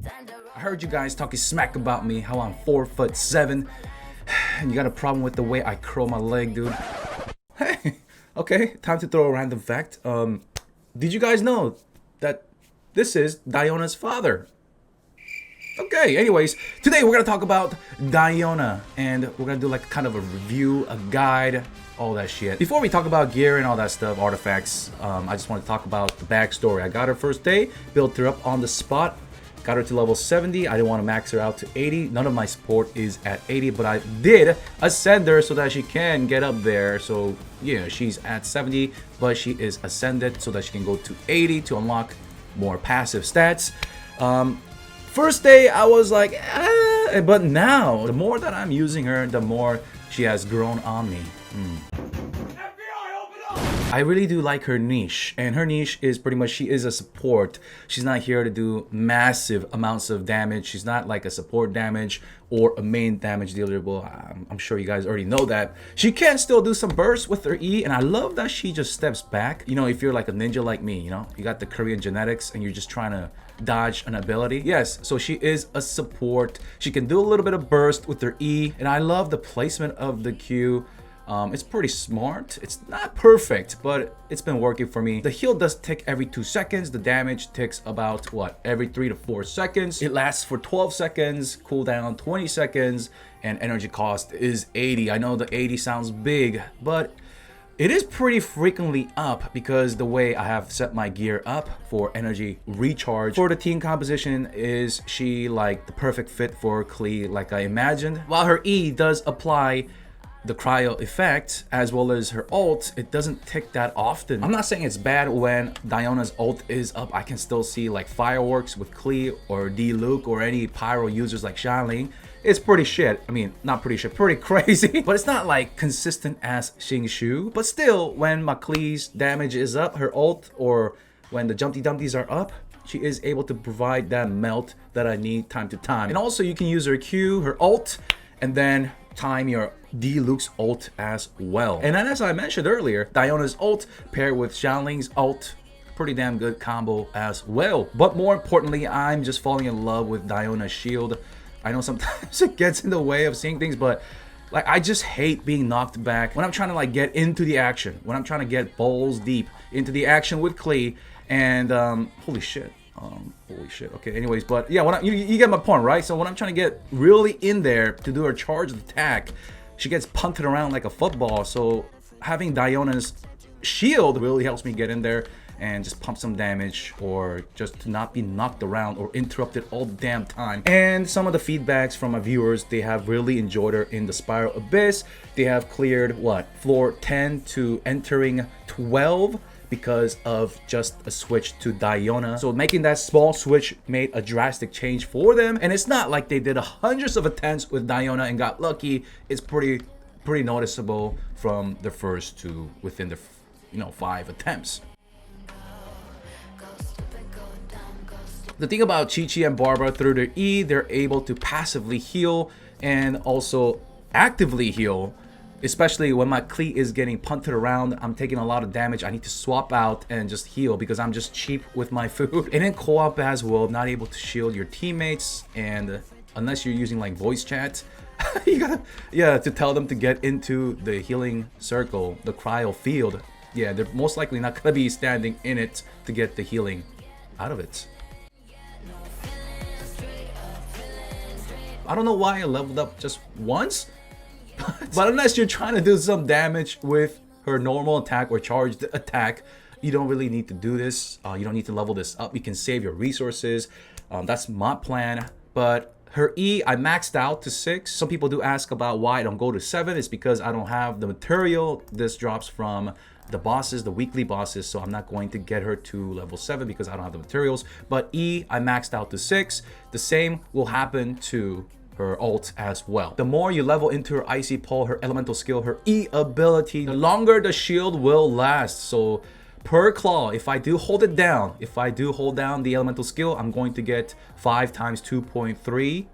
I heard you guys talking smack about me, how I'm 4'7", and you got a problem with the way I curl my leg, dude. Hey, okay, time to throw a random fact. Did you guys know that this is Diona's father? Okay, anyways, today we're gonna talk about Diona, and we're gonna do like kind of a review, a guide, all that shit. Before we talk about gear and all that stuff, artifacts, I just want to talk about the backstory. I got her first day, built her up on the spot, got her to level 70. I didn't want to max her out to 80. None of my support is at 80, but I did ascend her so that she can get up there. So yeah, she's at 70, but she is ascended so that she can go to 80 to unlock more passive stats. First day I was like, but now the more that I'm using her, the more she has grown on me. I really do like her niche, and her niche is pretty much she is a support. She's not here to do massive amounts of damage. She's not like a support damage or a main damage dealer. Well, I'm sure you guys already know that. She can still do some bursts with her E, and I love that she just steps back. You know, if you're like a ninja like me, you know, you got the Korean genetics and you're just trying to dodge an ability. Yes, so she is a support. She can do a little bit of burst with her E, and I love the placement of the Q. It's pretty smart. It's not perfect, but it's been working for me. The heal does tick every 2 seconds. The damage ticks about, what, every 3 to 4 seconds. It lasts for 12 seconds, cooldown 20 seconds, and energy cost is 80. I know the 80 sounds big, but it is pretty frequently up because the way I have set my gear up for energy recharge. For the team composition, is she like the perfect fit for Klee like I imagined? While her E does apply the cryo effect as well as her ult, it doesn't tick that often. I'm not saying it's bad when Diona's ult is up. I can still see like fireworks with Klee or D-Luke or any pyro users like Xiangling. It's pretty shit. I mean, not pretty shit, pretty crazy. But it's not like consistent as Xingqiu. But still, when my Klee's damage is up, her ult, or when the Jumpty Dumpties are up, she is able to provide that melt that I need time to time. And also you can use her Q, her ult, and then time your D-Luke's ult as well. And then as I mentioned earlier, Diona's ult paired with Xiangling's ult, pretty damn good combo as well. But more importantly, I'm just falling in love with Diona's shield. I know sometimes it gets in the way of seeing things, but like I just hate being knocked back when I'm trying to like get into the action, when I'm trying to get balls deep into the action with Klee. And holy shit. Okay, anyways, but yeah, you get my point, right? So when I'm trying to get really in there to do her charged attack, she gets punted around like a football. So having Diona's shield really helps me get in there and just pump some damage, or just to not be knocked around or interrupted all the damn time. And some of the feedbacks from my viewers, they have really enjoyed her in the Spiral Abyss. They have cleared what, floor 10 to entering 12 because of just a switch to Diona. So making that small switch made a drastic change for them. And it's not like they did hundreds of attempts with Diona and got lucky. It's pretty noticeable from the first to within the 5 attempts. The thing about Qiqi and Barbara, through their E, they're able to passively heal and also actively heal. Especially when my Klee is getting punted around, I'm taking a lot of damage. I need to swap out and just heal because I'm just cheap with my food. And in co-op as well, not able to shield your teammates, and unless you're using like voice chat, you gotta, to tell them to get into the healing circle, the cryo field. Yeah, they're most likely not gonna be standing in it to get the healing out of it. I don't know why I leveled up just once. But unless you're trying to do some damage with her normal attack or charged attack, you don't really need to do this. You don't need to level this up. You can save your resources. That's my plan. But her E, I maxed out to 6. Some people do ask about why I don't go to 7. It's because I don't have the material. This drops from the bosses, the weekly bosses, so I'm not going to get her to level 7 because I don't have the materials. But E, I maxed out to 6. The same will happen to her ult as well. The more you level into her Icy Paw, her elemental skill, her E ability, the longer the shield will last. So per claw, if I do hold it down, if I do hold down the elemental skill, I'm going to get 5 times 2.3.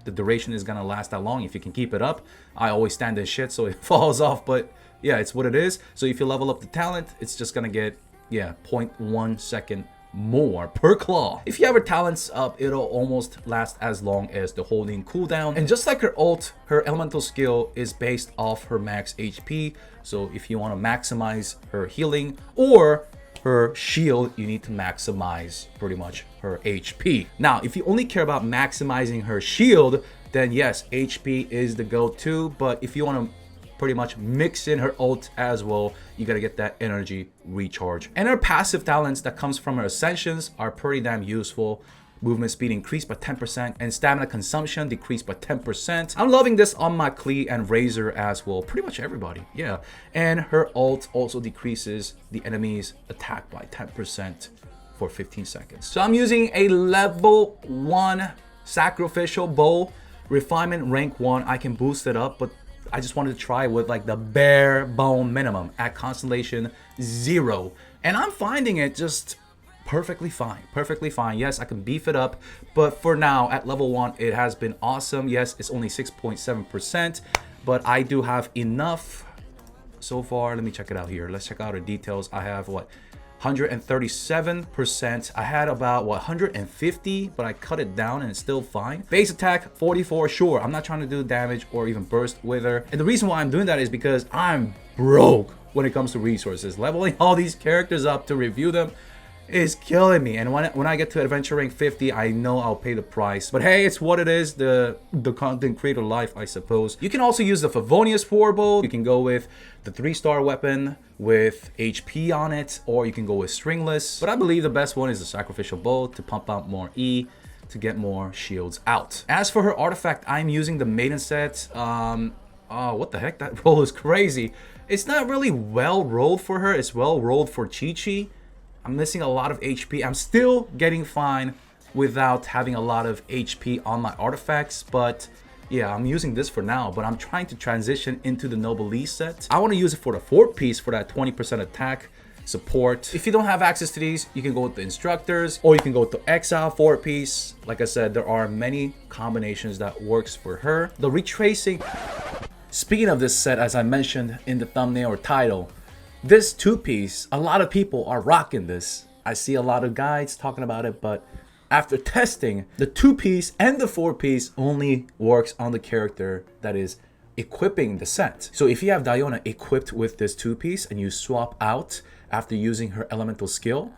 The duration is gonna last that long if you can keep it up. I always stand in shit, so it falls off, but yeah, it's what it is. So if you level up the talent, it's just gonna get, yeah, 0.1 second more per claw. If you have her talents up, it'll almost last as long as the holding cooldown. And just like her ult, her elemental skill is based off her max HP. So if you want to maximize her healing or her shield, you need to maximize pretty much her HP. Now, if you only care about maximizing her shield, then yes, HP is the go-to. But if you want to pretty much mix in her ult as well, you gotta get that energy recharge. And her passive talents that comes from her ascensions are pretty damn useful. Movement speed increased by 10% and stamina consumption decreased by 10%. I'm loving this on my Klee and Razor as well. Pretty much everybody, yeah. And her ult also decreases the enemy's attack by 10% for 15 seconds. So I'm using a level 1 sacrificial bow, refinement rank 1. I can boost it up, but I just wanted to try with like the bare bone minimum at Constellation 0. And I'm finding it just perfectly fine. Perfectly fine. Yes, I can beef it up. But for now, at level 1, it has been awesome. Yes, it's only 6.7%. But I do have enough so far. Let me check it out here. Let's check out the details. I have what? 137%. I had about what, 150, but I cut it down and it's still fine. Base attack 44. Sure, I'm not trying to do damage or even burst with her. And the reason why I'm doing that is because I'm broke when it comes to resources. Leveling all these characters up to review them is killing me. And when I get to adventure rank 50, I know I'll pay the price. But hey, it's what it is, the content creator life, I suppose. You can also use the Favonius Warbow. You can go with the 3-star weapon with HP on it, or you can go with stringless. But I believe the best one is the sacrificial bow to pump out more E to get more shields out. As for her artifact, I'm using the maiden set. Oh, what the heck? That roll is crazy. It's not really well rolled for her. It's well rolled for Chi-Chi. I'm missing a lot of HP. I'm still getting fine without having a lot of HP on my artifacts, but yeah, I'm using this for now, but I'm trying to transition into the Noblesse set. I want to use it for the 4th piece for that 20% attack support. If you don't have access to these, you can go with the instructors, or you can go with the Exile 4th piece. Like I said, there are many combinations that works for her. The retracing. Speaking of this set, as I mentioned in the thumbnail or title, this 2-piece, a lot of people are rocking this. I see a lot of guides talking about it, but after testing, the 2-piece and the 4-piece only works on the character that is equipping the set. So if you have Diona equipped with this 2-piece and you swap out after using her elemental skill,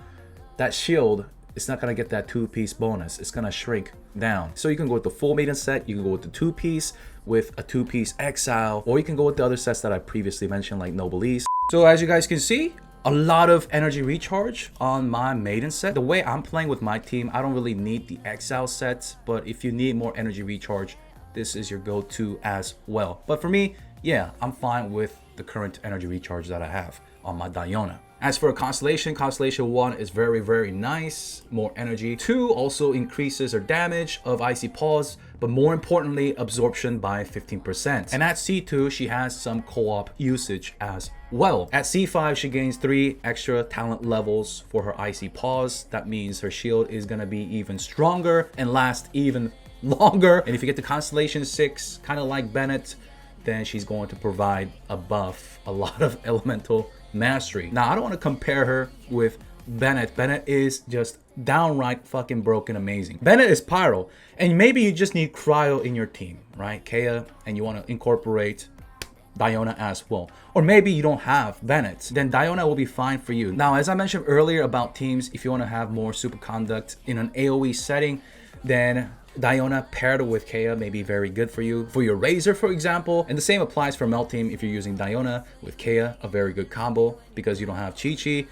that shield is not gonna get that 2-piece bonus. It's gonna shrink down. So you can go with the full maiden set, you can go with the 2-piece with a 2-piece exile, or you can go with the other sets that I previously mentioned like Noblesse. So as you guys can see, a lot of energy recharge on my maiden set. The way I'm playing with my team, I don't really need the exile set, but if you need more energy recharge, this is your go-to as well. But for me, yeah, I'm fine with the current energy recharge that I have on my Diona. As for Constellation, Constellation 1 is very, very nice. More energy. 2 also increases her damage of Icy Paws, but more importantly, absorption by 15%. And at C2, she has some co-op usage as well. At C5, she gains 3 extra talent levels for her Icy Paws. That means her shield is gonna be even stronger and last even longer. And if you get to Constellation 6, kind of like Bennett, then she's going to provide a buff, a lot of elemental mastery. Now, I don't want to compare her with Bennett. Bennett is just downright fucking broken amazing. Bennett is pyro, and maybe you just need cryo in your team, right? Kea, and you want to incorporate Diona as well. Or maybe you don't have Bennett, then Diona will be fine for you. Now, as I mentioned earlier about teams, if you want to have more super conduct in an AoE setting, then Diona paired with Kea may be very good for you. For your Razor, for example, and the same applies for Melt Team if you're using Diona with Kea, a very good combo because you don't have Chi-Chi.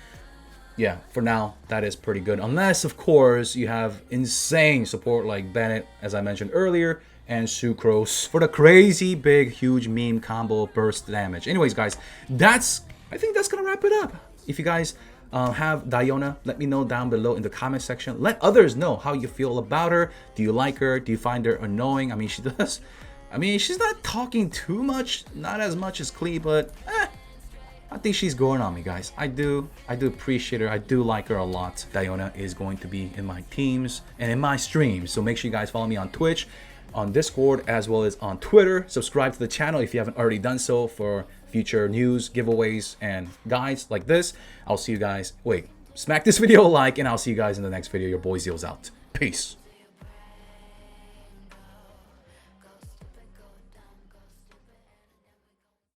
Yeah, for now, that is pretty good. Unless, of course, you have insane support like Bennett, as I mentioned earlier, and Sucrose for the crazy big, huge meme combo burst damage. Anyways, guys, I think that's gonna wrap it up. If you guys have Diona, let me know down below in the comment section. Let others know how you feel about her. Do you like her? Do you find her annoying? I mean, she's not talking too much, not as much as Klee, but I think she's growing on me, guys. I do appreciate her. I do like her a lot. Diona is going to be in my teams and in my streams, so make sure you guys follow me on Twitch, on Discord, as well as on Twitter. Subscribe to the channel if you haven't already done so for future news, giveaways, and guides like this. I'll see you guys. Wait, smack this video a like, and I'll see you guys in the next video. Your boy Zeal's out. Peace.